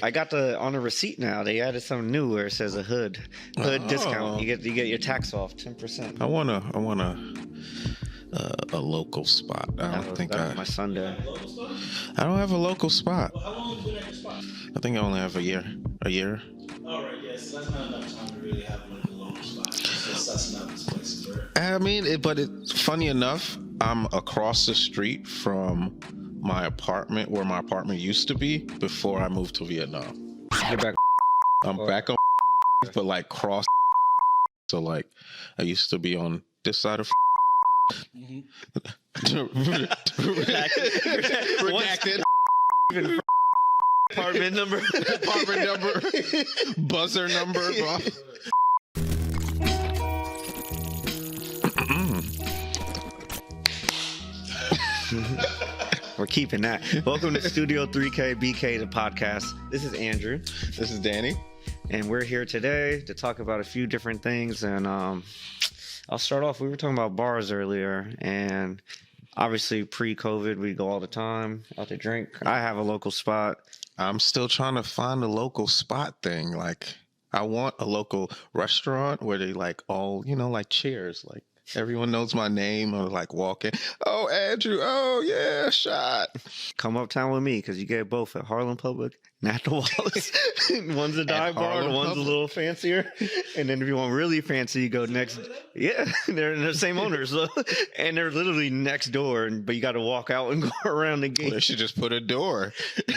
I got on the receipt now. They added something new where it says a hood discount. You get your tax off 10%. I want a local spot. I don't think my Sunday. I don't have a local spot. Well, how long have you been at your spot? I think I only have a year. All right, yes, that's not enough time to really have like a local spot. So sussing out these places, right? I mean, but it's funny enough. I'm across the street from my apartment, where my apartment used to be before I moved to Vietnam. You're back. I'm back on, but like cross. So like, I used to be on this side of. Redacted. Apartment number. Buzzer number. We're keeping that. Welcome to Studio 3K BK, the podcast. This is Andrew. This is Danny. And we're here today to talk about a few different things. And I'll start off. We were talking about bars earlier. And obviously, pre-COVID, we go all the time out to drink. I have a local spot. I'm still trying to find a local spot thing. Like, I want a local restaurant where they like all, like cheers. Like, everyone knows my name, or like walk in. Oh, Andrew. Oh, yeah, shot. Come uptown with me because you get both at Harlem Public and at the Wallace. One's a dive bar, the one's a little fancier. And then if you want really fancy, you go next. Yeah, they're the same owners. So, and they're literally next door, but you got to walk out and go around the gate. Well, they should just put a door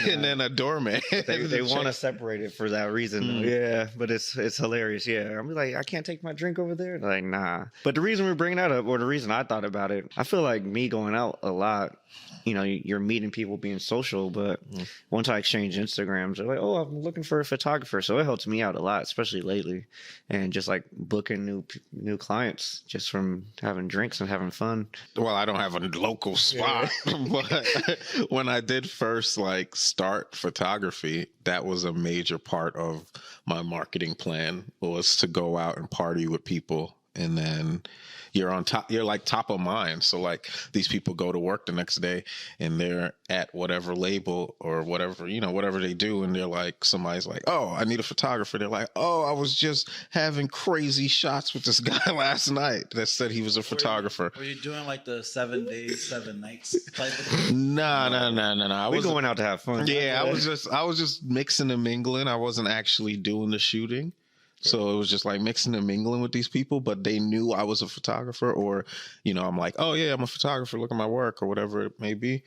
and then a doorman. They want to separate it for that reason. Yeah, but it's hilarious. Yeah, I'm like, I can't take my drink over there. They're like, nah. But the reason we're bringing that up, or the reason I thought about it, I feel like me going out a lot, you're meeting people, being social, but once I exchange Instagrams, they're like, oh, I'm looking for a photographer. So it helps me out a lot, especially lately. And just like booking new clients just from having drinks and having fun. Well, I don't have a local spot, but when I did first like start photography, that was a major part of my marketing plan, was to go out and party with people. And then you're like top of mind. So like these people go to work the next day and they're at whatever label or whatever, whatever they do. And they're like, somebody's like, oh, I need a photographer. They're like, oh, I was just having crazy shots with this guy last night that said he was a photographer. Were you doing like the 7 days, 7 nights type of thing? No. We're going out to have fun. Yeah, I was just mixing and mingling. I wasn't actually doing the shooting. So it was just like mixing and mingling with these people, but they knew I was a photographer, or, I'm like, oh yeah, I'm a photographer, look at my work, or whatever it may be.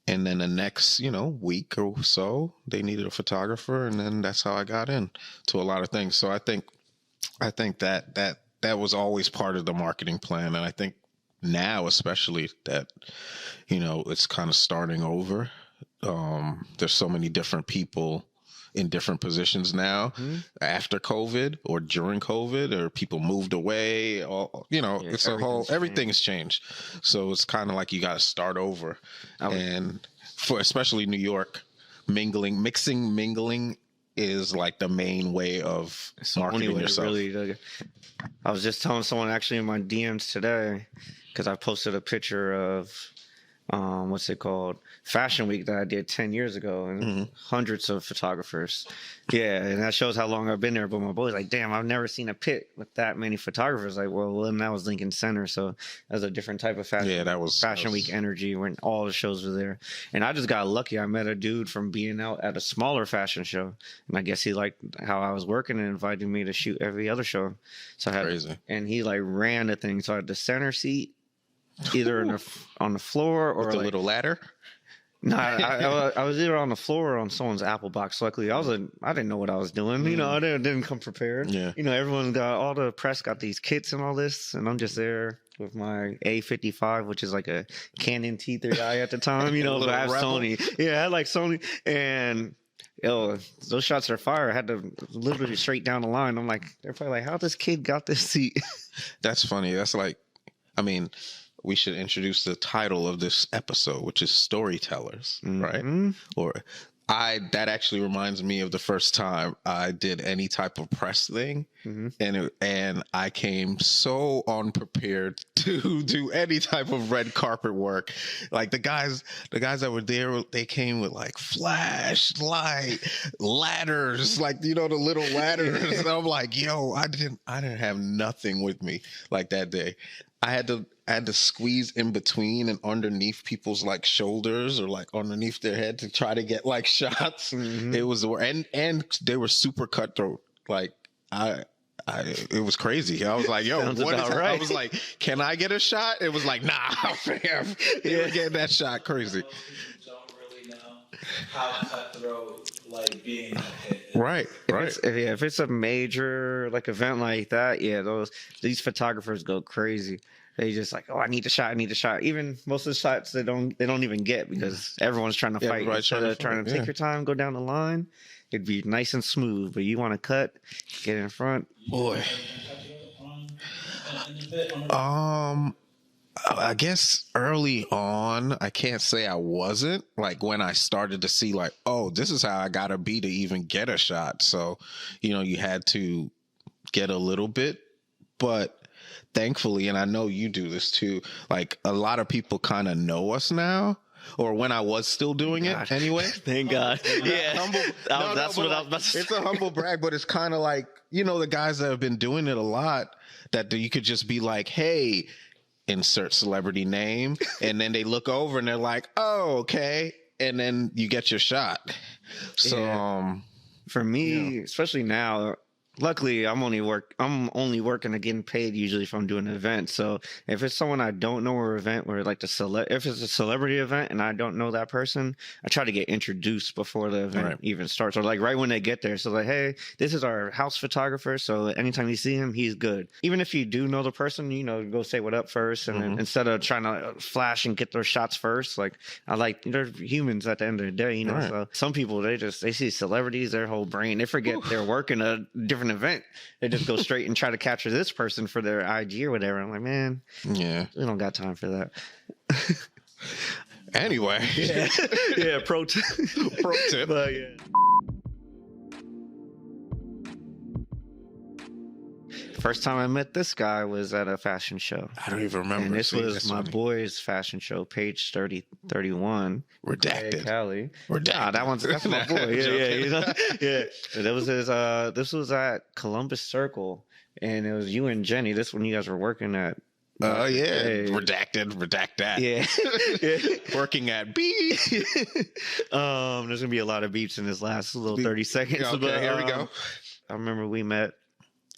And then the next, week or so, they needed a photographer, and then that's how I got in to a lot of things. So I think that was always part of the marketing plan. And I think now, especially that, it's kind of starting over. There's so many different people in different positions now after COVID or during COVID, or people moved away, or, it's a whole, everything's changed. So it's kind of like you got to start over. And for especially New York, mingling is like the main way of marketing yourself. Really, I was just telling someone actually in my DMs today, because I posted a picture of what's it called? Fashion Week that I did 10 years ago, and hundreds of photographers. Yeah, and that shows how long I've been there. But my boy's like, damn, I've never seen a pit with that many photographers. Like, well, then that was Lincoln Center, so that was a different type of fashion. Yeah, that was Fashion Week energy when all the shows were there. And I just got lucky. I met a dude from being out at a smaller fashion show, and I guess he liked how I was working and invited me to shoot every other show. So I had, crazy. And he like ran the thing. So I had the center seat, either on the floor or with a little ladder. No, I was either on the floor or on someone's Apple box. Luckily, I didn't know what I was doing. I didn't come prepared. Yeah. Everyone got, all the press got these kits and all this, and I'm just there with my A55, which is like a Canon T3i at the time. But I have Sony. Yeah, I had like Sony, and those shots are fire. I had to literally straight down the line. I'm like, they're probably like, how this kid got this seat? That's funny. That's like, we should introduce the title of this episode, which is Storytellers, right? Or that actually reminds me of the first time I did any type of press thing, and I came so unprepared to do any type of red carpet work. Like the guys that were there, they came with like flashlight, ladders, like the little ladders. And I'm like, yo, I didn't have nothing with me like that day. I had to squeeze in between and underneath people's like shoulders or like underneath their head to try to get like shots. It was and they were super cutthroat. Like it was crazy. I was like, yo, Sounds what is about that? right. I was like, can I get a shot? It was like, nah, fam. They were getting that shot crazy. Most people don't really know how cutthroat like being a hit is. Right. If it's a major like event like that, these photographers go crazy. They just like, oh, I need a shot. Even most of the shots they don't even get because everyone's trying to fight. Everybody's Instead of trying to take yeah. your time, go down the line. It'd be nice and smooth, but you want to cut, get in front. Boy. I guess early on, I can't say I wasn't. Like when I started to see like, oh, this is how I gotta be to even get a shot. So, you had to get a little bit, but thankfully, and I know you do this too, like a lot of people kind of know us now. Or when I was still doing it anyway. Thank God. Yeah. That's what I was about to say. It's a humble brag, but it's kind of like, the guys that have been doing it a lot, that you could just be like, hey, insert celebrity name. And then they look over and they're like, oh, okay. And then you get your shot. So, for me, especially now, luckily I'm only working and getting paid usually if I'm doing an event. So if it's someone I don't know or event where like if it's a celebrity event and I don't know that person, I try to get introduced before the event even starts, or like right when they get there. So like, hey, this is our house photographer. So anytime you see him, he's good. Even if you do know the person, go say what up first, and then instead of trying to flash and get their shots first, like they're humans at the end of the day, So some people they see celebrities, their whole brain, they forget they're working a different event. They just go straight and try to capture this person for their IG or whatever. I'm like, man, we don't got time for that. Anyway, pro tip. But first time I met this guy was at a fashion show. I don't even remember. And this was my boy's fashion show, page 31. Redacted. Cali. Redacted. That's my boy. Yeah. That was his. This was at Columbus Circle, and it was you and Jenny. This one you guys were working at. Oh yeah, redact that. Yeah. Working at B. There's gonna be a lot of beeps in this last little 30 seconds. Okay, but, here we go. I remember we met.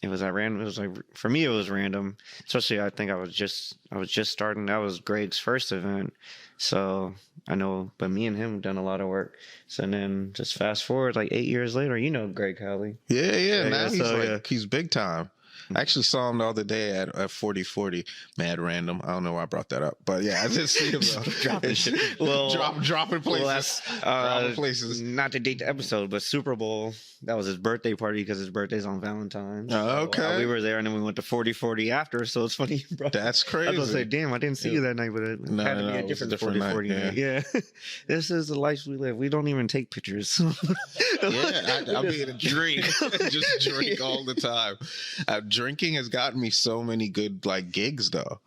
It was at random. It was like, for me, it was random. Especially, I think I was just starting. That was Greg's first event, so I know. But me and him have done a lot of work. So then, just fast forward, like 8 years later, Greg Howley. Yeah. Now he's big time. I actually saw him the other day at 4040. Mad random. I don't know why I brought that up, but yeah, I did see him dropping shit. Well, dropping places. Dropping places. Not to date the episode, but Super Bowl. That was his birthday party because his birthday's on Valentine's. So, okay. We were there, and then we went to 4040 after. So it's funny, bro. That's crazy. I was gonna say, damn, I didn't see you that night, but it had to be a different 4040 night. Yeah. This is the life we live. We don't even take pictures. I'll be in a drink. Just drink all the time. Drinking has gotten me so many good like gigs though.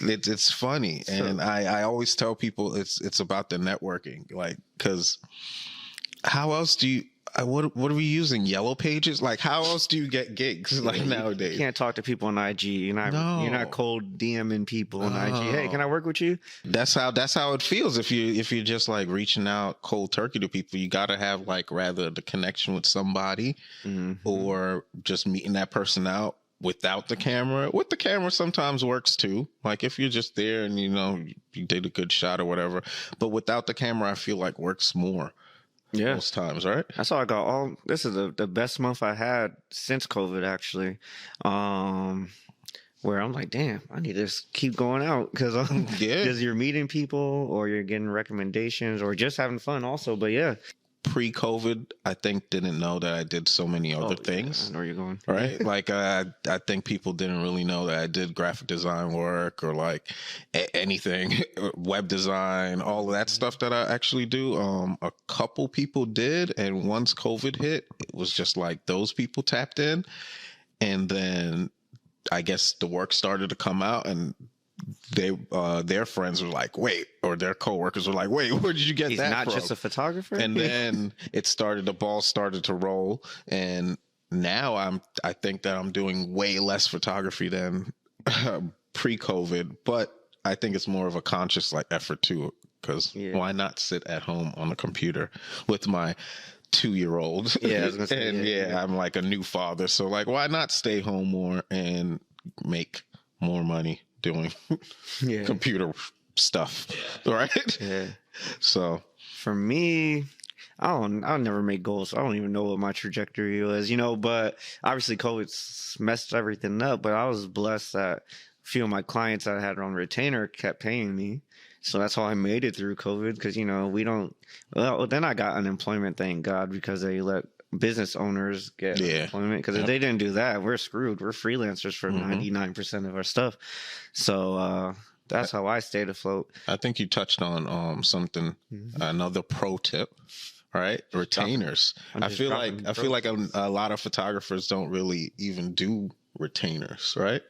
It's funny, and I always tell people it's about the networking, like, because how else do you what are we using, Yellow Pages? Like, how else do you get gigs like nowadays? You can't talk to people on IG. You're not cold DMing people on IG. Hey, can I work with you? That's how it feels if you're just like reaching out cold turkey to people. You got to have like rather the connection with somebody, or just meeting that person out without the camera. With the camera sometimes works too. Like if you're just there and you did a good shot or whatever. But without the camera, I feel like works more. Yeah, most times, right? That's all I got. This is the best month I had since COVID, actually. Where I'm like, damn, I need to just keep going out because you're meeting people or you're getting recommendations or just having fun also. But yeah, pre-COVID, I think didn't know that I did so many other things. I know where you're going. Right? Like, I think people didn't really know that I did graphic design work or like anything, web design, all of that stuff that I actually do. A couple people did. And once COVID hit, it was just like those people tapped in. And then I guess the work started to come out, and they their friends were like, wait, or their coworkers were like, wait, where did you get He's that not from? just a photographer. And then the ball started to roll, and now I think that I'm doing way less photography than pre-COVID, but I think it's more of a conscious like effort too, because why not sit at home on the computer with my 2-year-old? Yeah, I was gonna say, and I'm like a new father, so like, why not stay home more and make more money doing computer stuff, right? Yeah. So for me, I'll never make goals. I don't even know what my trajectory was, but obviously COVID's messed everything up, but I was blessed that a few of my clients that I had on retainer kept paying me. So that's how I made it through COVID, because, then I got unemployment, thank God, because they let business owners get unemployment, because if they didn't do that, we're screwed. We're freelancers for 99% of our stuff. So that's how I stayed afloat. I think you touched on something, another pro tip, right? Retainers. I feel like a lot of photographers don't really even do retainers, right?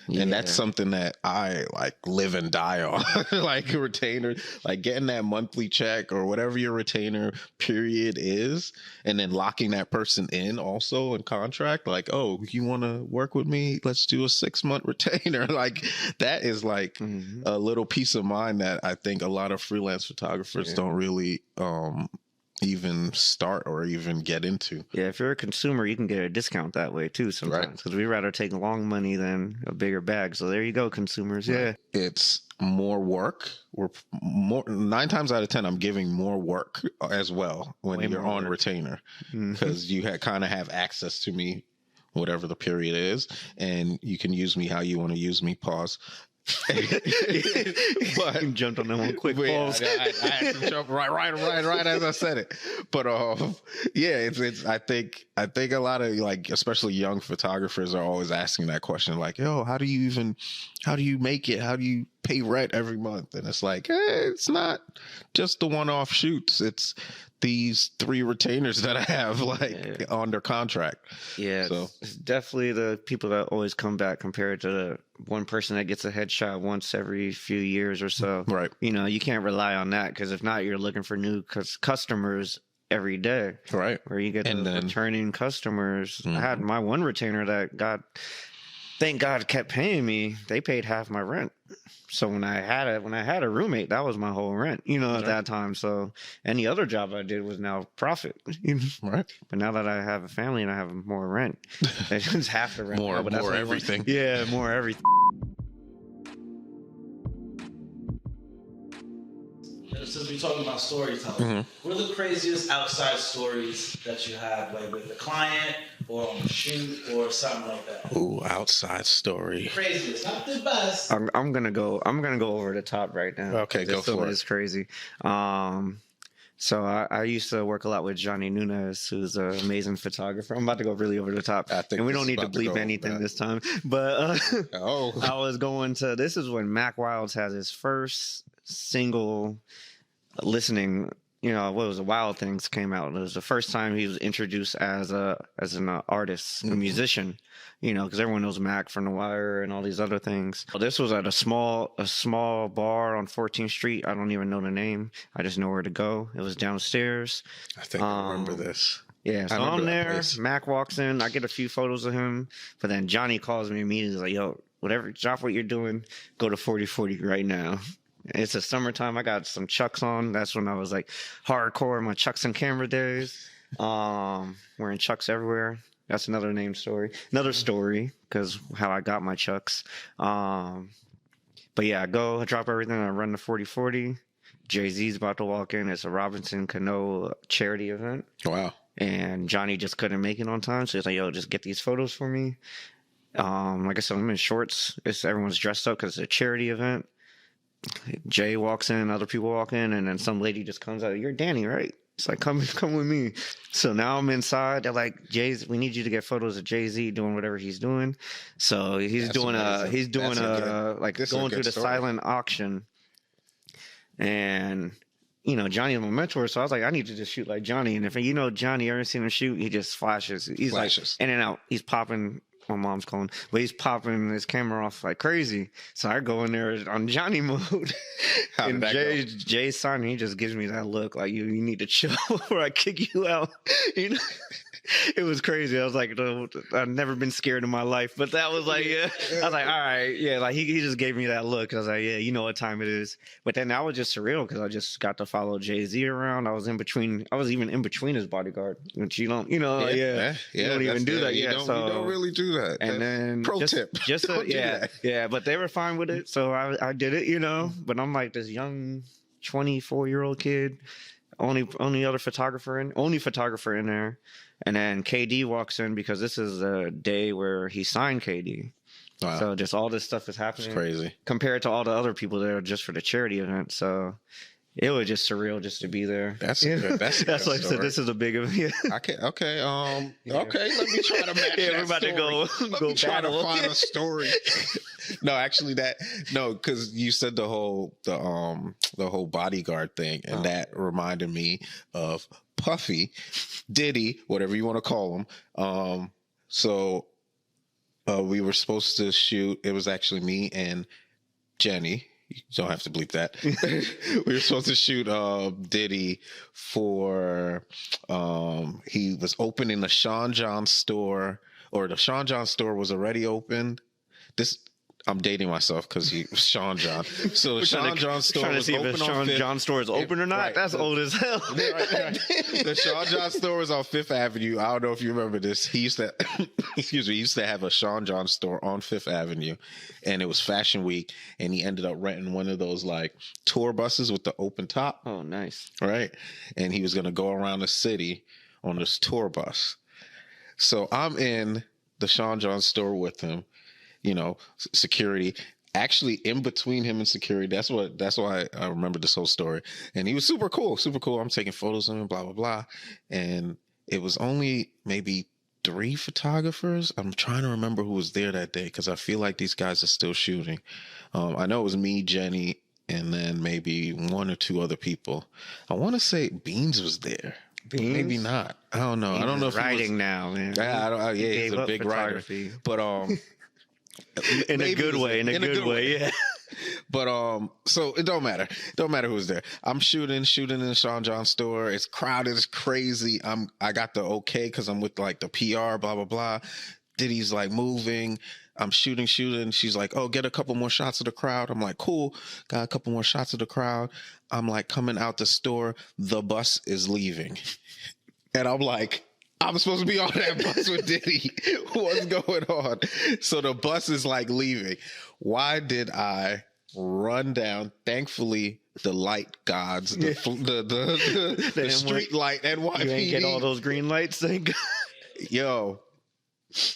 And that's something that I like live and die on. Like a retainer, like getting that monthly check or whatever your retainer period is, and then locking that person in also in contract. Like, oh, you want to work with me? Let's do a 6-month retainer. Like that is like a little peace of mind that I think a lot of freelance photographers don't really even start or even get into. Yeah, if you're a consumer, you can get a discount that way too sometimes, because we'd rather take long money than a bigger bag. So there you go, consumers. Yeah, it's more work. We're more 9 times out of 10, I'm giving more work as well when you're on retainer, because you kind of have access to me, whatever the period is, and you can use me how you want to use me. Pause. But jumped on that one quick. Pause. I had to jump right as I said it. But it's I think a lot of like especially young photographers are always asking that question, like, yo, how do you make it? How do you pay rent every month? And it's like, it's not just the one-off shoots. It's these 3 retainers that I have under contract. Yeah, so it's definitely the people that always come back compared to the one person that gets a headshot once every few years or so. Right. You can't rely on that, because if not, you're looking for new customers every day. Right. Where you get returning customers. I had my one retainer that thank God, kept paying me. They paid half my rent. So when I had a roommate, that was my whole rent, at that time. So any other job I did was now profit. Right. But now that I have a family and I have more rent, it's half the rent. More everything. Yeah, more everything. Since we're talking about storytelling, what are the craziest outside stories that you have, like with the client or on the shoot or something like that? Ooh, outside story. Craziest, not the best. I'm gonna go over the top right now. Okay, go for it. It's crazy. So I used to work a lot with Johnny Nunez, who's an amazing photographer. I'm about to go really over the top, and we don't need to bleep anything this time. But I was going to. This is when Mac Wilds had his first single listening. What was the Wild Things came out. It was the first time he was introduced as an artist, a musician. Because everyone knows Mac from The Wire and all these other things. This was at a small bar on 14th Street. I don't even know the name. I just know where to go. It was downstairs. I think I remember this. Yeah, so I'm there. Mac walks in. I get a few photos of him. But then Johnny calls me immediately. He's like, yo, whatever, drop what you're doing. Go to 4040 right now. It's a summertime. I got some Chucks on. That's when I was like hardcore in my Chucks and camera days. Wearing Chucks everywhere. That's another another story, because how I got my Chucks. But yeah, I drop everything. I run the 4040. Jay-Z's about to walk in. It's a Robinson Cano charity event. Wow. And Johnny just couldn't make it on time. So he's like, yo, just get these photos for me. Like I said, I'm in shorts. Everyone's dressed up because it's a charity event. Jay walks in, other people walk in, and then some lady just comes out. You're Danny, right? It's like, come with me. So now I'm inside. They're like, we need you to get photos of Jay-Z doing whatever he's doing. So he's That's doing amazing. like This is a going good through the story. silent auction. And Johnny's my mentor, so I was like, I need to just shoot like Johnny. And if Johnny, you ever seen him shoot? He just flashes. He's Flashes. like in and out. He's popping. My mom's calling, but he's popping his camera off like crazy. So I go in there on Johnny mode. How did And that go? Jay's son, he just gives me that look like you need to chill or I kick you out. It was crazy. I was like, I've never been scared in my life, but that was like, yeah. I was like, all right, yeah. Like he just gave me that look. I was like, yeah, you know what time it is. But then that was just surreal because I just got to follow Jay-Z around. I was even in between his bodyguard, which you don't Yeah, you don't even do that. You Yeah, don't, so you don't really do that. and then pro tip, Don't do that. yeah. But they were fine with it, so I did it, But I'm like this young 24-year-old kid, only photographer in there. And then KD walks in because this is a day where he signed KD. Wow. So just all this stuff is happening. It's crazy. Compared to all the other people there just for the charity event. So it was just surreal just to be there. That's a good That's like I said, this is a big event. Yeah. Okay. Okay. Let me try to match. Yeah, we're that about to story. go Let me try to battle. find a story. Because you said the whole bodyguard thing, and that reminded me of Puffy, Diddy, whatever you want to call him. We were supposed to shoot. It was actually me and Jenny. You don't have to bleep that. We were supposed to shoot Diddy for he was opening the Sean John store, or the Sean John store was already opened. I'm dating myself because he was Sean John. So the Sean John store was open if the on Sean Fifth. John store is open or not. Right. That's old as hell. Right. The Sean John store was on Fifth Avenue. I don't know if you remember this. He used to, he used to have a Sean John store on Fifth Avenue, and it was Fashion Week, and he ended up renting one of those like tour buses with the open top. Oh, nice. Right. And he was going to go around the city on this tour bus. So I'm in the Sean John store with him, security. Actually, in between him and security, that's why I remember this whole story. And he was super cool. I'm taking photos of him, blah, blah, blah. And it was only maybe 3 photographers. I'm trying to remember who was there that day because I feel like these guys are still shooting. I know it was me, Jenny, and then maybe 1 or 2 other people. I want to say Beans was there. Beans? Maybe not. I don't know. I don't know if writing now, man. Yeah, he's a big writer. But in a good way. Yeah. But so it don't matter. Don't matter who's there. I'm shooting in the Sean John store. It's crowded. It's crazy. I got the okay because I'm with like the PR, blah blah blah. Diddy's like moving. I'm shooting. She's like, oh, get a couple more shots of the crowd. I'm like, cool. Got a couple more shots of the crowd. I'm like coming out the store. The bus is leaving, and I'm like, I'm supposed to be on that bus with Diddy. What's going on? So the bus is like leaving. Why did I run down? Thankfully, the light gods, the street light NYPD. You ain't get all those green lights. Yo,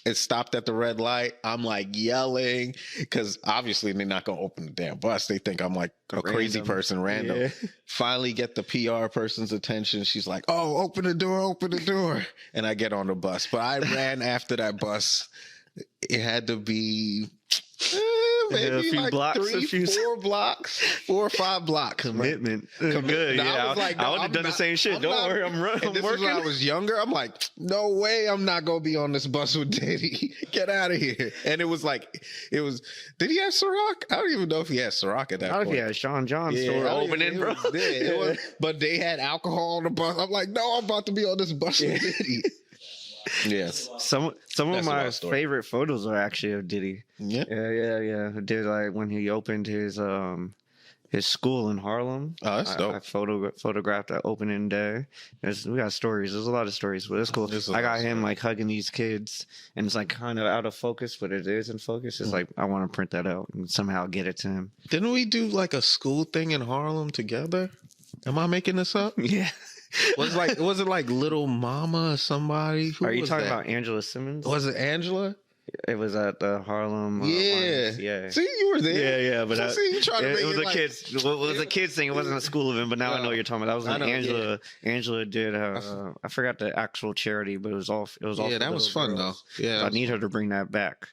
it stopped at the red light. I'm like yelling because obviously they're not gonna open the damn bus. They think I'm like a crazy person, random. Yeah. Finally get the PR person's attention. She's like, oh, open the door. And I get on the bus. But I ran after that bus. It had to be maybe a few like blocks, 4 or 5 blocks. Commitment. Good. Good. I Yeah, was like, I would have done the same shit. Don't worry, I'm and this working. is when I was younger. I'm like, no way, I'm not gonna be on this bus with Diddy. Get out of here. And it was. Did he have Ciroc? I don't even know if he had Ciroc at that point. Yeah, Sean John store opening, bro. But they had alcohol on the bus. I'm like, no, I'm about to be on this bus with Diddy. Yes. Some of my favorite photos are actually of Diddy. Yeah. Yeah. I did like when he opened his school in Harlem. Oh, that's dope. I photographed that opening day. We got stories. There's a lot of stories, but it's cool. I got him like hugging these kids, and it's like kind of out of focus, but it is in focus. It's like I want to print that out and somehow get it to him. Didn't we do like a school thing in Harlem together? Am I making this up? Yeah. Was it like Little Mama or somebody? Who Are you was talking that? about Angela Simmons? Was it Angela? It was at the Harlem. Yeah. Yeah. See, you were there. Yeah, but So, see, you trying to it make was it a like, kids. Well, it was a kids thing. It wasn't a school event, but now I know what you're talking about. That was I when know, Angela. Angela did. I forgot the actual charity, but it was all. It was all. Yeah, for that was little fun girls. though. Yeah, So I need her to bring that back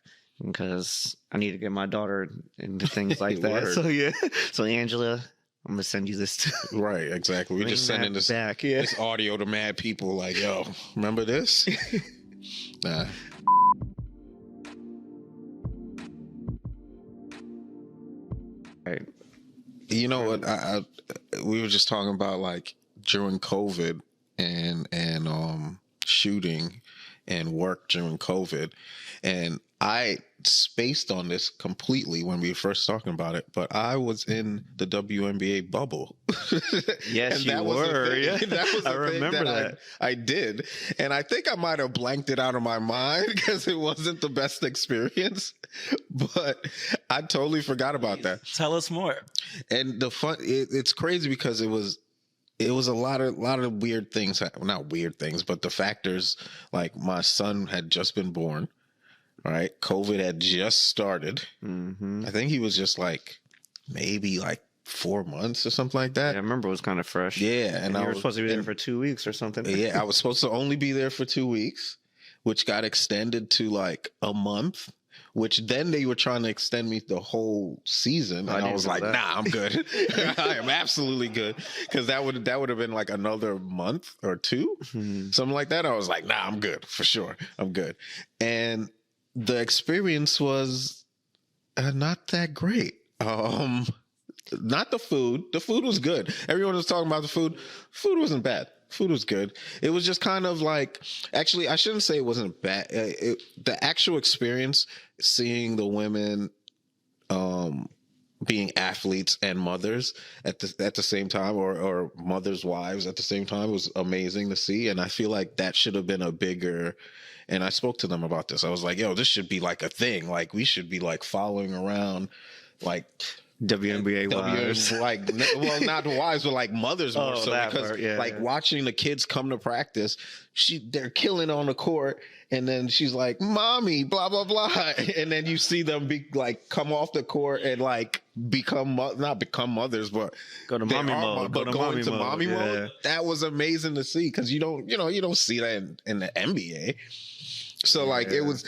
because I need to get my daughter into things like that. Word. So yeah. So Angela, I'm gonna send you this. right, exactly. We're Bring just sending that this back. Yeah. this audio to mad people. Like, yo, remember this? Nah. Right. You know what? We were just talking about like during COVID and shooting and work during COVID, and I spaced on this completely when we were first talking about it. But I was in the WNBA bubble. Yes, And you that was a were. thing. Yeah. That was I a thing remember that. I did, and I think I might have blanked it out of my mind because it wasn't the best experience. But I totally forgot about that. Tell us more. And the fun, it's crazy because it was a lot of weird things, not weird things, but the factors. Like my son had just been born, right? COVID had just started. Mm-hmm. I think he was just like maybe like 4 months or something like that. Yeah, I remember it was kind of fresh. Yeah, and I you were was supposed to be there for 2 weeks or something. Yeah, I was supposed to only be there for 2 weeks, which got extended to like a month. Which then they were trying to extend me the whole season, and I was like, "Nah, I'm good. I am absolutely good." Because that would have been like another month or two, something like that. I was like, "Nah, I'm good for sure. I'm good." And the experience was not that great. Not the food. The food was good. Everyone was talking about the food. Food wasn't bad. Food was good. It was just kind of like, actually, I shouldn't say it wasn't bad. The actual experience, seeing the women being athletes and mothers at the same time, or mothers' wives at the same time, was amazing to see. And I feel like that should have been a bigger. And I spoke to them about this. I was like, yo, this should be like a thing. Like, we should be like following around, like, WNBA wives. Like, well, not the wives, but like mothers more so, because watching the kids come to practice, they're killing on the court, and then she's like, "Mommy, blah blah blah," and then you see them come off the court and like not become mothers, but go to mommy mode. But going to mommy mode. That was amazing to see, because you don't see that in the NBA. So like it was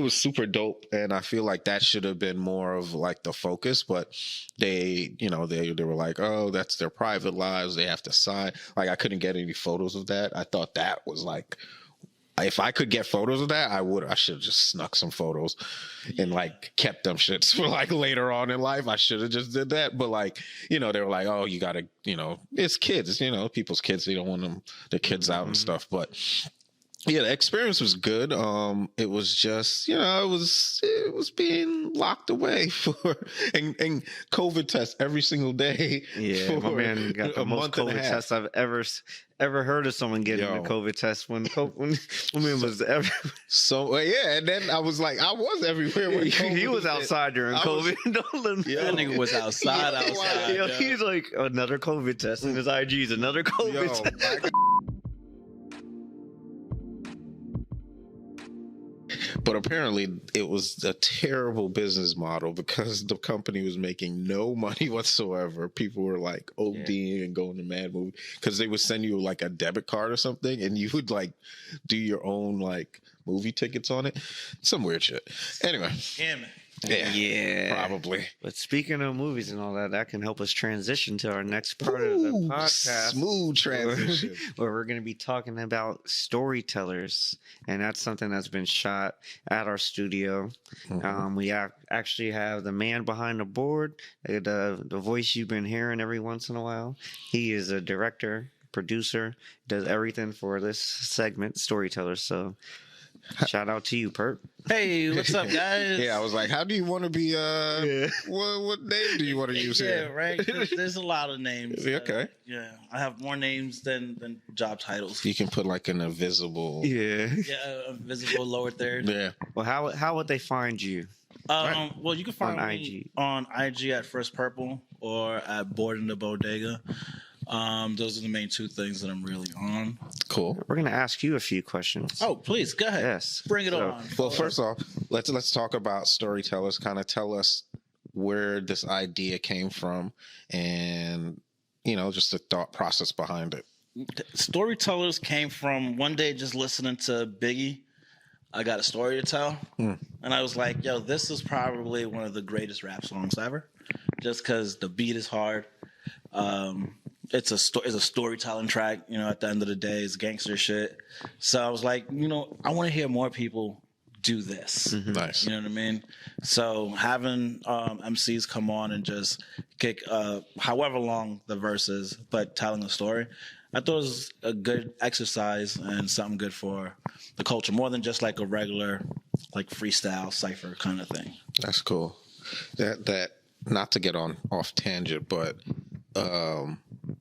super dope, and I feel like that should have been more of like the focus, but they were like, oh, that's their private lives, they have to sign. Like, I couldn't get any photos of that. I thought that was like, if I could get photos of that, I should have just snuck some photos and like kept them shits for like later on in life. I should have just did that. But like, they were like, oh, you gotta, it's kids, people's kids, they don't want their kids out and stuff. But yeah, the experience was good. It was just, it was being locked away and COVID tests every single day. Yeah, my man got the most COVID tests I've ever heard of someone getting a COVID test when man was ever. So yeah, and then I was like, I was everywhere when he was outside during COVID. Don't let me. That nigga was outside. Yo, he's like, another COVID test, and his IG's another COVID test. But apparently it was a terrible business model, because the company was making no money whatsoever. People were like ODing and going to mad movie, because they would send you like a debit card or something, and you would like do your own like movie tickets on it. Some weird shit. Anyway. Yeah, probably. But speaking of movies and all that, that can help us transition to our next part of the podcast. Smooth transition. Where we're going to be talking about storytellers. And that's something that's been shot at our studio. Mm-hmm. We actually have the man behind the board, the voice you've been hearing every once in a while. He is a director, producer, does everything for this segment, storytellers. So shout out to you, Perp. Hey, what's up, guys? Yeah, I was like, how do you want to be, what name do you want to use here? Yeah, right. There's a lot of names. Okay. I have more names than job titles. You can put like an invisible. Yeah, invisible lower third. Yeah. Well, how would they find you? Well, you can find me on IG at First Purple or at Board in the Bodega. Those are the main two things that I'm really on. Cool. We're gonna ask you a few questions. Oh, please go ahead. Yes. Bring it So- on. Well, first off, let's talk about storytellers. Kind of tell us where this idea came from, and just the thought process behind it. Storytellers came from one day just listening to Biggie. I got a story to tell, and I was like, "Yo, this is probably one of the greatest rap songs ever," just because the beat is hard. It's a storytelling track. At the end of the day, it's gangster shit. So I was like, I want to hear more people do this. Nice. You know what I mean? So having MCs come on and just kick however long the verse is, but telling a story, I thought it was a good exercise and something good for the culture, more than just like a regular like freestyle cipher kind of thing. That's cool. That not to get off tangent, but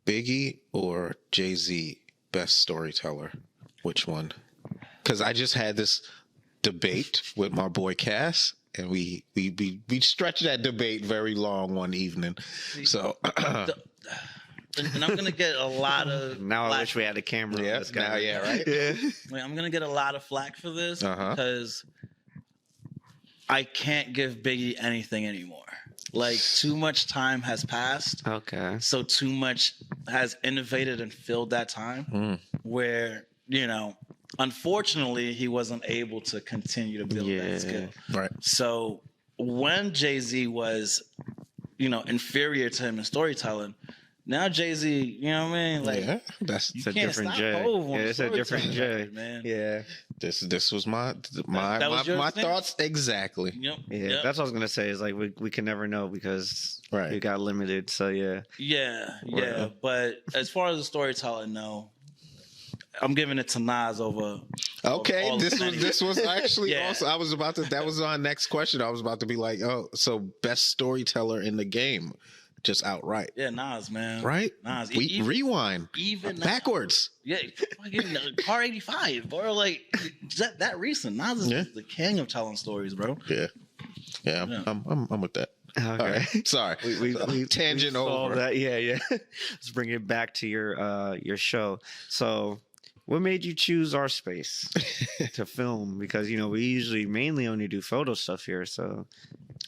Biggie or Jay-Z best storyteller? Which one? Because I just had this debate with my boy Cass, and we stretched that debate very long one evening. So And I'm gonna get a lot of Now I flack. wish we had a camera. yeah, on this guy. now yeah, right. Yeah. Like, I'm gonna get a lot of flack for this Uh-huh. because I can't give Biggie anything anymore. Like, too much time has passed, Okay. so too much has innovated and filled that time where, unfortunately, he wasn't able to continue to build that skill. Right. So when Jay-Z was, inferior to him in storytelling, now Jay-Z, you know what I mean? Like, Yeah, that's you It's a can't different stop Jay. Hov on Yeah, it's a different storytelling, Jay. man. Yeah. this was my That was your thing? thoughts exactly. Yep. Yeah. Yep. That's what I was gonna say. Is like we can never know because Right. we got limited. So yeah. Yeah. Right. But as far as the storytelling, no. I'm giving it to Nas over. Okay, all this of was Fennell. this was actually Yeah. also that was our next question. I was about to be like, oh, so best storyteller in the game, just outright. Yeah, Nas, man. Right? Nas. We rewind. Even Backwards. Yeah, fucking Car 85, bro. Like that recent. Nas is Yeah. the king of telling stories, bro. Yeah. Yeah, Yeah. I'm with that. Okay. All right. Sorry. We Tangent solved over. That. Yeah. Let's bring it back to your show. So, what made you choose our space to film? Because we usually mainly only do photo stuff here. So,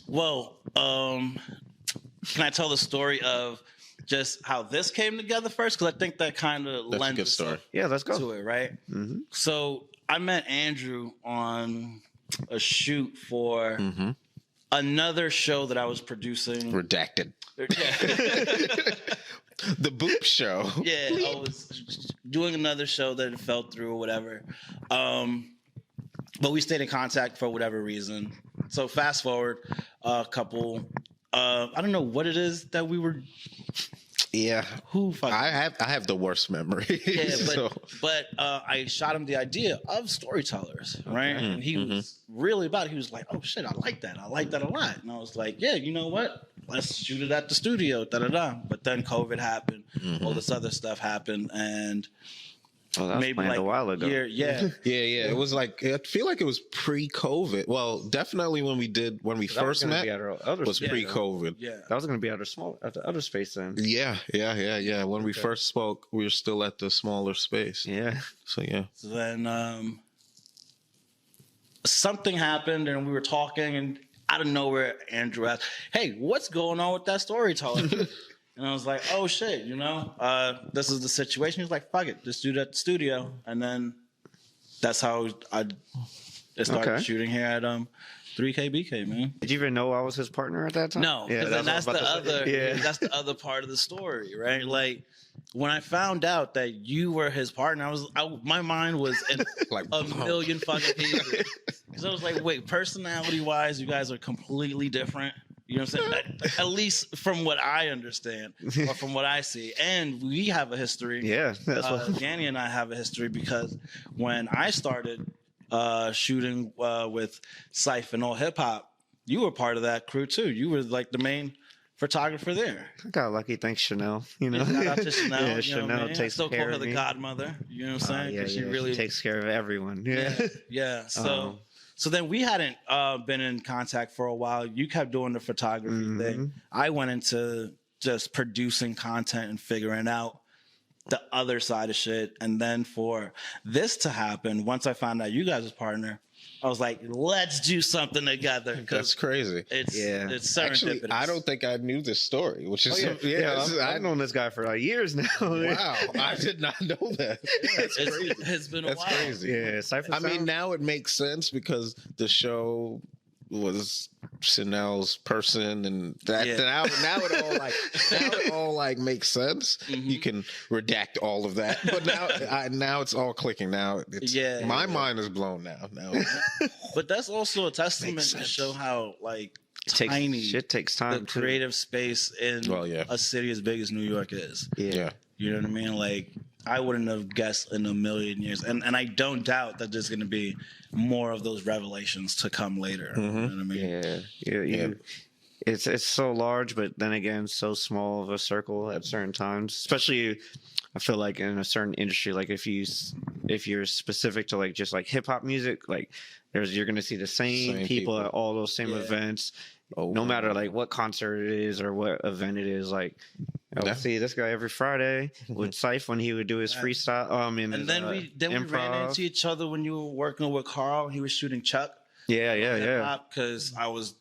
Well, can I tell the story of just how this came together first? Because I think that kind of That's a lends good story. itself yeah, let's go. to it, right? Mm-hmm. So I met Andrew on a shoot for another show that I was producing. Redacted. Yeah. The Boop Show. Yeah, I was doing another show that it fell through or whatever. But we stayed in contact for whatever reason. So fast forward a couple. I don't know what it is that we were. Yeah. Who fucking. I have the worst memory. Yeah, so. but I shot him the idea of storytellers, right? And he was really about it. He was like, "Oh shit, I like that. I like that a lot." And I was like, "Yeah, you know what? Let's shoot it at the studio." Da da da. But then COVID happened. All this other stuff happened, and Oh, that was maybe planned like a while ago. Yeah. Yeah. It was like, I feel like it was pre-COVID. Well, definitely when we That was first gonna met be at our other was space, pre-COVID. Yeah. That was going to be at the other space then. Yeah. When we first spoke, we were still at the smaller space. Yeah. So yeah. So then something happened, and we were talking, and out of nowhere, Andrew asked, "Hey, what's going on with that storyteller?" And I was like, "Oh shit, this is the situation." He was like, "Fuck it, just do that at the studio," and then that's how I started Okay. shooting here at 3KBK, man. Did you even know I was his partner at that time? No, Yeah, because that's then what that's I was the about to other. say. Yeah. That's the other part of the story, right? Like when I found out that you were his partner, my mind was in Like a million fucking pieces. Because I was like, wait, personality wise, you guys are completely different. You know what I'm saying? At least from what I understand or from what I see. And we have a history. Yeah, that's what. Danny and I have a history because when I started shooting with Syph and All Hip Hop, you were part of that crew too. You were like the main photographer there. I got lucky. Thanks, Chanel. Shout out to Chanel. Yeah, you know Chanel what I mean? I takes still care call her of the me. godmother. You know what I'm saying? Yeah, 'Cause yeah, she really she takes care of everyone. Yeah. yeah. So then we hadn't been in contact for a while. You kept doing the photography thing. I went into just producing content and figuring out the other side of shit. And then for this to happen, once I found out you guys was partner, I was like, let's do something together. That's crazy. It's serendipitous. Actually, I don't think I knew this story, which is I've known this guy for like years now. Wow, I did not know that. That's crazy. It's been a That's while. crazy. Yeah, Cypher I mean, Sound. now it makes sense because the show was Fennell's person, and that now it all like makes sense. You can redact all of that, but now it's all clicking. Now it's my mind is blown now. But that's also a testament to show how like tiny shit takes time. the creative space in a city as big as New York is. Yeah. You know what I mean? Like, I wouldn't have guessed in a million years. And I don't doubt that there's going to be more of those revelations to come later. You know what I mean? Yeah. It's so large, but then again, so small of a circle at certain times. Especially, I feel like in a certain industry, like if you're specific to like just like hip hop music, like you're going to see the same people at all those same events. No matter like what concert it is or what event it is, like I'll see this guy every Friday with Syph when he would do his freestyle. And then we ran into each other when you were working with Carl. He was shooting Chuck. Yeah. Because I was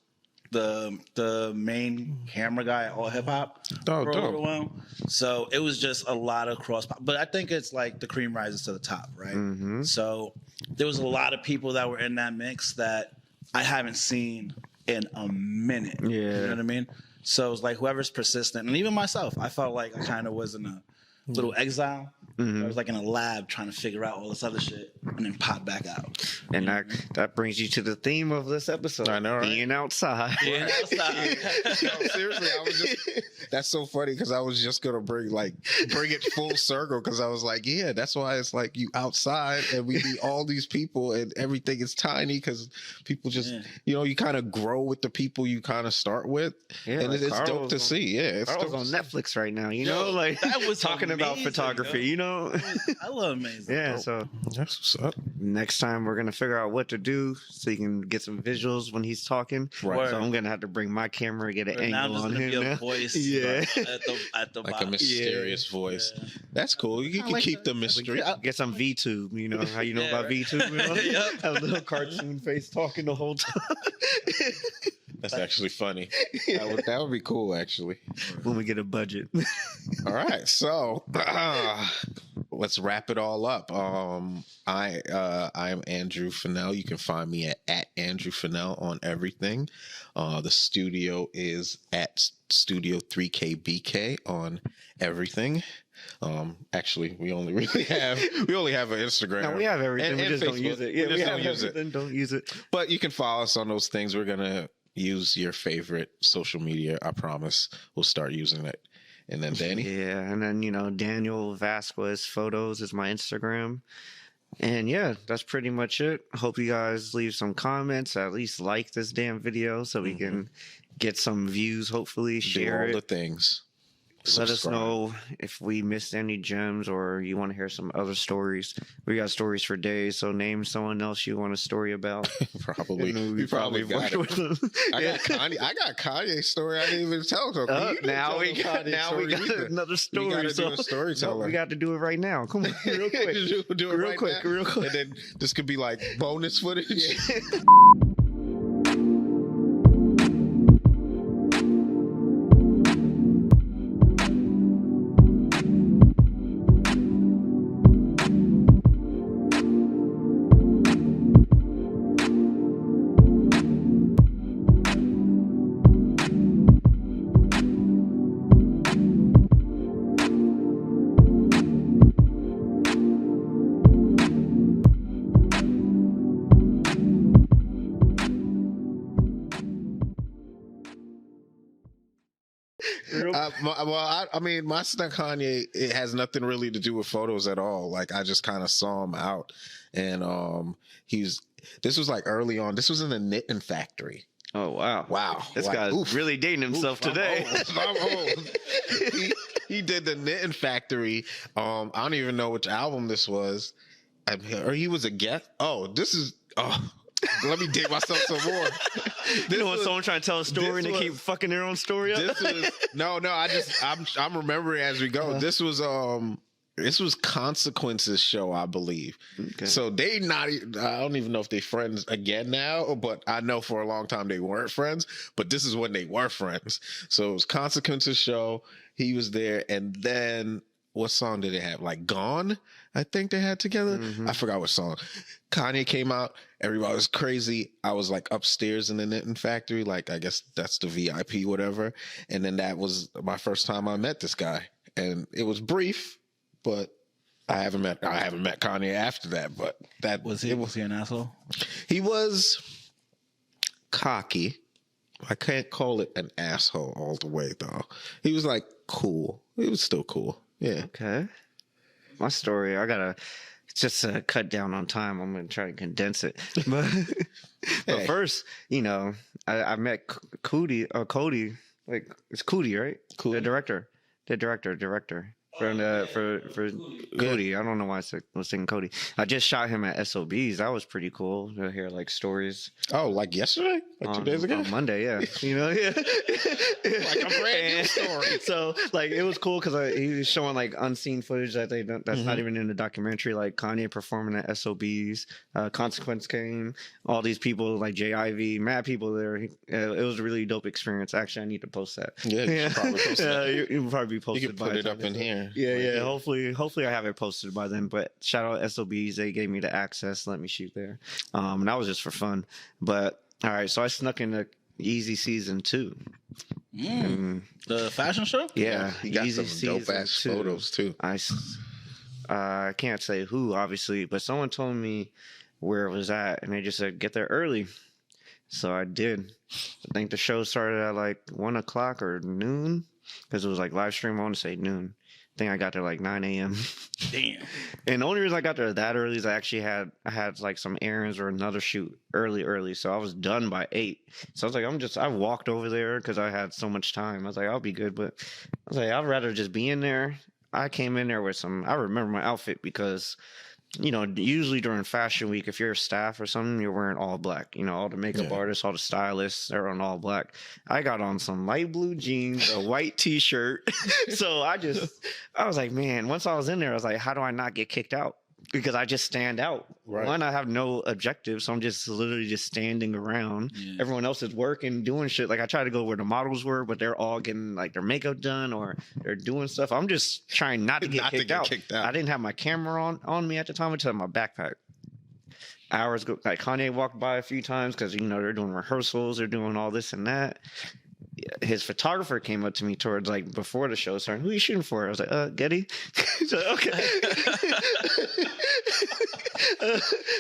the main camera guy at All Hip Hop for a little while. So it was just a lot of cross. But I think it's like the cream rises to the top, right? So there was a lot of people that were in that mix that I haven't seen in a minute. You know what I mean? So it's like whoever's persistent, and even myself, I felt like I kind of was in a little exile. I was like in a lab trying to figure out all this other shit and then pop back out. And that brings you to the theme of this episode. I know, right? Being outside. No, seriously, that's so funny because I was just gonna bring it full circle because I was like, yeah, that's why it's like you outside and we meet all these people and everything is tiny because people just you kind of grow with the people you kind of start with, and it's dope to see. Yeah, it's Carl's on Netflix right now. You know, like that was talking about photography. You know, I love Amazing. Yeah, so that's what's up. Next time we're gonna figure out what to do so you can get some visuals when he's talking. Right. So I'm gonna have to bring my camera, get an angle on him. Be a voice, at the like bottom. a mysterious voice. Yeah. That's cool. You can keep the mystery. Get some VTube. You know how you know about VTube? You know? Have a little cartoon face talking the whole time. That's actually funny. That would be cool, actually. When we get a budget. All right, so let's wrap it all up. I am Andrew Fennell. You can find me at Andrew Fennell on everything. The studio is at Studio 3KBK on everything. Actually, we only have an Instagram. No, we have everything. We just Facebook. don't use it. Yeah, we don't use it. Don't use it. But you can follow us on those things. We're gonna use your favorite social media. I promise. We'll start using it. And then Danny. Yeah, and then Daniel Vasquez Photos is my Instagram. And yeah, that's pretty much it. Hope you guys leave some comments. At least like this damn video so we can get some views. Hopefully, share all it. the things. Let us know if we missed any gems or you want to hear some other stories. We got stories for days, so name someone else you want a story about. Probably. We probably got it. With them. I got Kanye's story I didn't even tell. Now we got another story. We got to do a storyteller. We got to do it right now. Come on, real quick. do it real quick. And then this could be like bonus footage. Yeah. My stuff Kanye, it has nothing really to do with photos at all. Like I just kind of saw him out, and this was like early on. This was in the knitting factory. Oh wow! This guy's really dating himself today. I'm old. He did the knitting factory. I don't even know which album this was, or he was a guest. Let me dig myself some more. You know when someone trying to tell a story and they keep fucking their own story up? I'm remembering as we go. This was This was Consequence's show, I believe. Okay. So I don't even know if they friends again now, but I know for a long time they weren't friends, but this is when they were friends. So it was Consequence's show. He was there. And then what song did they have? Like Gone, I think they had together. I forgot what song. Kanye came out. Everybody was crazy. I was like upstairs in the Knitting Factory. Like, I guess that's the VIP, whatever. And then that was my first time I met this guy. And it was brief. But I haven't met Kanye after that. But that Was he an asshole? He was cocky. I can't call it an asshole all the way though. He was like cool. He was still cool. Yeah. Okay. My story, I gotta just cut down on time. I'm gonna try to condense it. But first, I met Cody. Like it's Cody, right? Cool. The director. For Cody. I don't know why I was saying Cody. I just shot him at SOBs. That was pretty cool to hear like stories. Oh, like yesterday? Like 2 days ago? On Monday, yeah. Yeah. Like a brand new story. So like it was cool because he was showing like unseen footage that's not even in the documentary, like Kanye performing at SOBs, Consequence came, all these people like JIV, mad people there. It was a really dope experience. Actually, I need to post that. Yeah, you should probably post that. You'll probably be posted. You can put it up in here. Yeah. Hopefully I have it posted by then. But shout out SOBs, they gave me the access, let me shoot there. And that was just for fun. But all right, so I snuck into Yeezy season 2. The fashion show? Yeah, He got Yeezy some dope ass season 2. photos too. I can't say who, obviously, but someone told me where it was at, and they just said get there early. So I did. I think the show started at like 1 o'clock or noon, because it was like live stream. I want to say noon. I think I got there like 9 a.m. Damn. And the only reason I got there that early is I had like some errands or another shoot early. So I was done by 8. So I was like, I walked over there because I had so much time. I was like, I'll be good. But I was like, I'd rather just be in there. I came in there with I remember my outfit because, usually during Fashion Week, if you're a staff or something, you're wearing all black. All the makeup artists, all the stylists, they're on all black. I got on some light blue jeans, a white t-shirt. So I was like, man, once I was in there, I was like, how do I not get kicked out? Because I just stand out. Right. One, I have no objective, so I'm just literally just standing around. Yeah. Everyone else is working, doing shit. Like I try to go where the models were, but they're all getting like their makeup done or they're doing stuff. I'm just trying not to get kicked out. I didn't have my camera on me at the time. I just had my backpack. Hours go, like Kanye walked by a few times because they're doing rehearsals, they're doing all this and that. His photographer came up to me towards like before the show started. Who are you shooting for? I was like, Getty. So okay.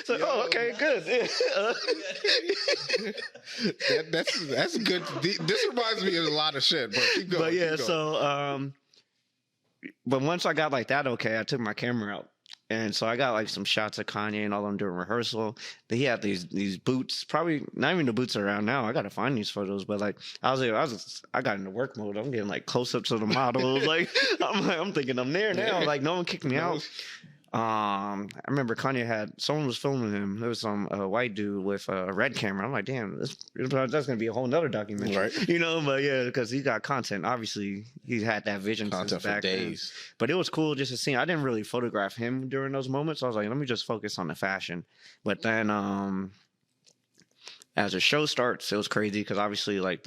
Oh, okay, good. That's good. This reminds me of a lot of shit, but keep going. But yeah, keep going. so but once I got like that, okay, I took my camera out. And so I got like some shots of Kanye and all them during rehearsal. But he had these boots, probably not even the boots around now. I gotta find these photos. But like I got into work mode. I'm getting like close ups of the models. Like I'm thinking I'm there now. Like no one kicked me out. I remember Kanye someone was filming him. There was some white dude with a red camera. I'm like, damn, that's gonna be a whole nother documentary, right? But yeah, because he got content. Obviously, he had that vision Content since back for days. then. But it was cool just to see. I didn't really photograph him during those moments. I was like, let me just focus on the fashion. But then, as the show starts, it was crazy because obviously, like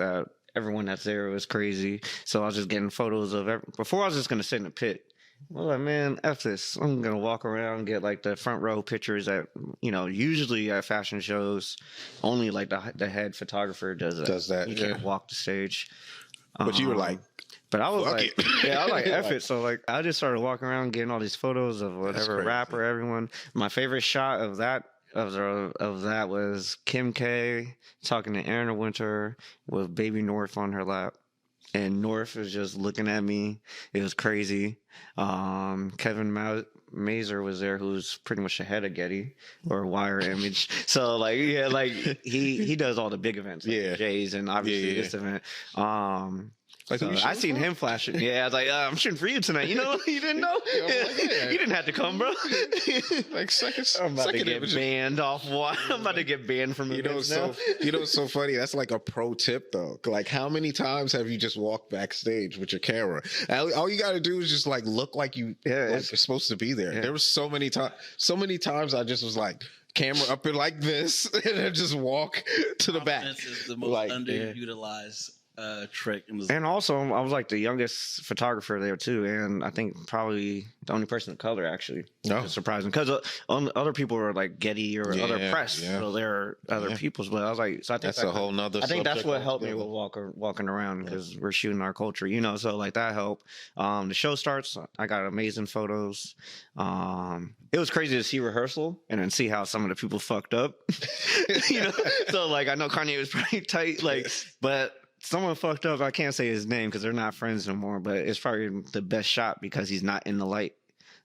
everyone that's there was crazy. So I was just getting photos of before I was just gonna sit in the pit. I was like, man, F this. I'm going to walk around and get like the front row pictures that, usually at fashion shows, only like the head photographer does that. You can't walk the stage. But you were like, but I was fuck like, it. I was like, F it. So like, I just started walking around getting all these photos of whatever rapper, everyone. My favorite shot of that was Kim K talking to Aaron Winter with Baby North on her lap. And North was just looking at me. It was crazy. Kevin Mazer was there, who's pretty much the head of Getty or Wire Image. So like, yeah, like he does all the big events, like Jay's and obviously this event. Like, who you I shooting seen for? him flashing. Yeah, I was like, I'm shooting for you tonight. You know, you didn't know. Yeah, I'm like, yeah. You didn't have to come, bro. Like second, I'm about to second get image. banned off. I'm about to get banned from You know, events so now. you know, it's so funny. That's like a pro tip, though. Like, how many times have you just walked backstage with your camera? All you got to do is just like look like you, Yeah, like you're supposed to be there. Yeah. There was so many times I just was like, camera up in like this, and then just walk to the back. Confidence is the most Like, underutilized trick in this. And also, I was like the youngest photographer there too, and I think probably the only person of color actually. No. It's surprising because other people were like Getty or other Yeah, press, yeah. so they're other people's. But I was like, so I think That's a whole nother. I think that's subject what helped me altogether. with walking around because we're shooting our culture, you know. So like that helped. The show starts. I got amazing photos. It was crazy to see rehearsal and then see how some of the people fucked up. You know, so like I know Kanye was pretty tight, like, but someone fucked up. I can't say his name because they're not friends no more. But it's probably the best shot because he's not in the light.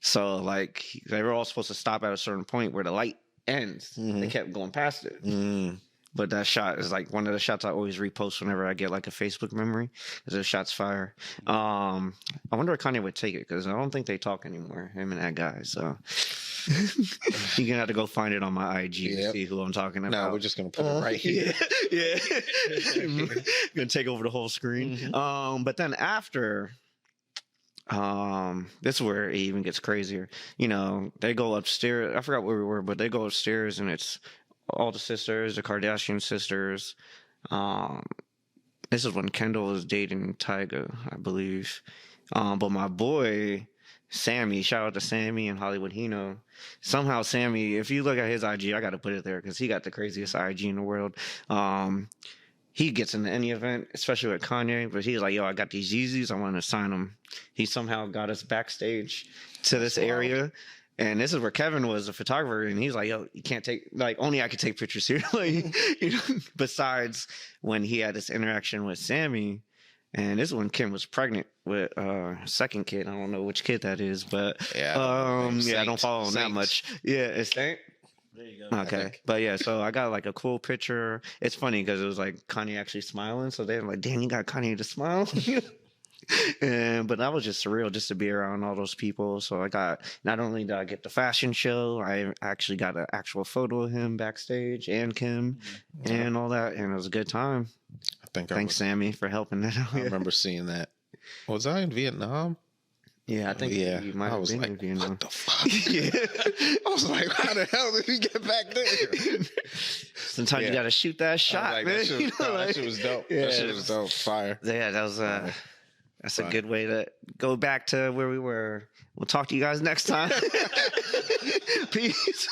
So like they were all supposed to stop at a certain point where the light ends. They kept going past it. But that shot is like one of the shots I always repost whenever I get like a Facebook memory. Because the shot's fire. I wonder if Kanye would take it because I don't think they talk anymore, him and that guy. So you're gonna have to go find it on my IG to see who I'm talking about. No, we're just gonna put it right here. Yeah. Gonna take over the whole screen. But then after this is where it even gets crazier. You know, they go upstairs. I forgot where we were, but they go upstairs and it's all the sisters, the Kardashian sisters. This is when Kendall was dating Tyga, I believe. But my boy Sammy, shout out to Sammy and Hollywood Hino. Somehow Sammy, if you look at his IG, I got to put it there because he got the craziest IG in the world. He gets into any event, especially with Kanye, but he's like, yo, I got these Yeezys, I want to sign them. He somehow got us backstage to this area. And this is where Kevin was a photographer, and he's like, yo, you can't take, like, only I could take pictures here. Like, you know, besides when he had this interaction with Sammy, and this is when Kim was pregnant with second kid. I don't know which kid that is, but Yeah, I don't follow him that much. Yeah, it's Saint. There you go. Okay, but yeah, so I got like a cool picture. It's funny because it was like Kanye actually smiling, so they're like, "Damn, you got Kanye to smile." But that was just surreal, just to be around all those people. So I got, not only did I get the fashion show, I actually got an actual photo of him backstage and Kim and all that, and it was a good time. I think Thanks, Sammy, for helping that out. I remember seeing that. Was I in Vietnam? Yeah, I think you might I have was been like, in Vietnam. what the fuck? Yeah. I was like, how the hell did he get back there? Sometimes you got to shoot that shot, Like, man. that shit was, You know, that like- shit was dope. Yeah, That shit was dope. Fire. Yeah, that was that's a Fine. good way to go back to where we were. We'll talk to you guys next time. Peace.